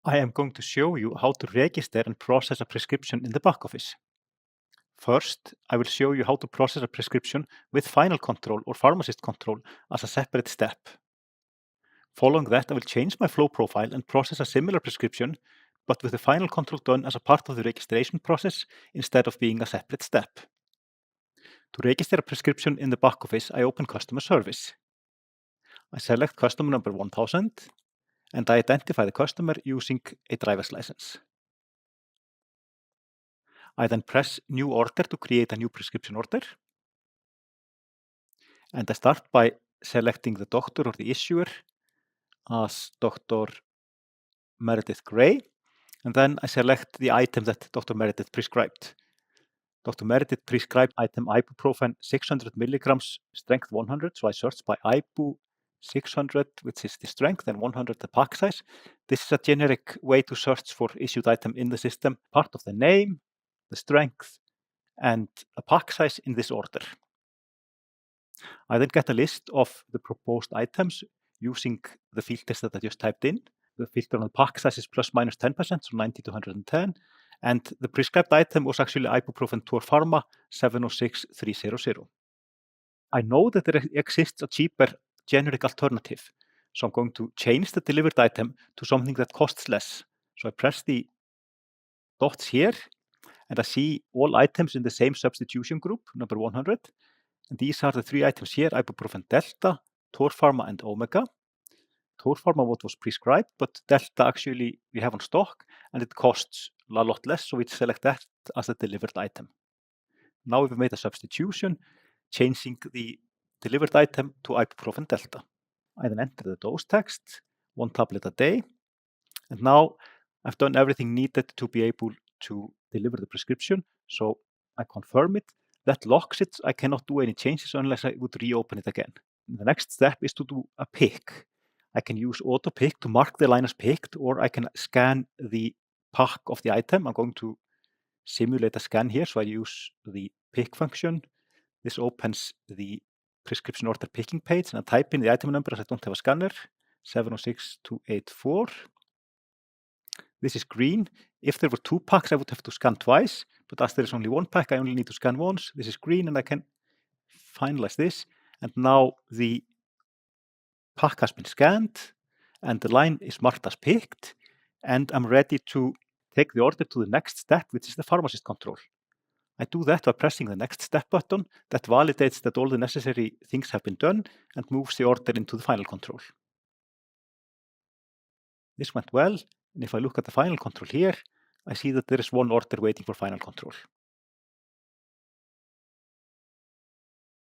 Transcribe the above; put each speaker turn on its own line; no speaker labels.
I am going to show you how to register and process a prescription in the back office. First, I will show you how to process a prescription with final control or pharmacist control as a separate step. Following that, I will change my flow profile and process a similar prescription, but with the final control done as a part of the registration process instead of being a separate step. To register a prescription in the back office, I open customer service. I select customer number 1000 and I identify the customer using a driver's license. I then press New Order to create a new prescription order. And I start by selecting the doctor or the issuer as Dr. Meredith Gray. And then I select the item that Dr. Meredith prescribed. Dr. Meredith prescribed item ibuprofen 600 milligrams, strength 100. So I search by ibu 600, which is the strength, and 100 the pack size. This is a generic way to search for issued item in the system, part of the name, the strength, and a pack size in this order. I then get a list of the proposed items using the filters that I just typed in. The filter on the pack size is plus minus 10%, so 90 to 110. And the prescribed item was actually ibuprofen Tor Pharma 706300. I know that there exists a cheaper generic alternative, so I'm going to change the delivered item to something that costs less. So I press the dots here, and I see all items in the same substitution group, number 100. And these are the three items here, ibuprofen Delta, Tor Pharma, and Omega. Tor Pharma what was prescribed, but Delta actually we have on stock, and it costs a lot less, so we select that as a delivered item. Now we've made a substitution, changing the delivered item to ibuprofen Delta. I then enter the dose text, 1 tablet a day, and now I've done everything needed to be able to deliver the prescription, so I confirm it. That locks it. I cannot do any changes unless I would reopen it again. The next step is to do a pick. I can use auto pick to mark the line as picked, or I can scan the pack of the item. I'm going to simulate a scan here, so I use the pick function. This opens the prescription order picking page, and I type in the item number as I don't have a scanner, 706284. This is green. If there were 2 packs, I would have to scan twice, but as there is only 1 pack, I only need to scan once. This is green, and I can finalize this. And now the pack has been scanned, and the line is marked as picked, and I'm ready to take the order to the next step, which is the pharmacist control. I do that by pressing the next step button that validates that all the necessary things have been done and moves the order into the final control. This went well, and if I look at the final control here, I see that there is 1 order waiting for final control.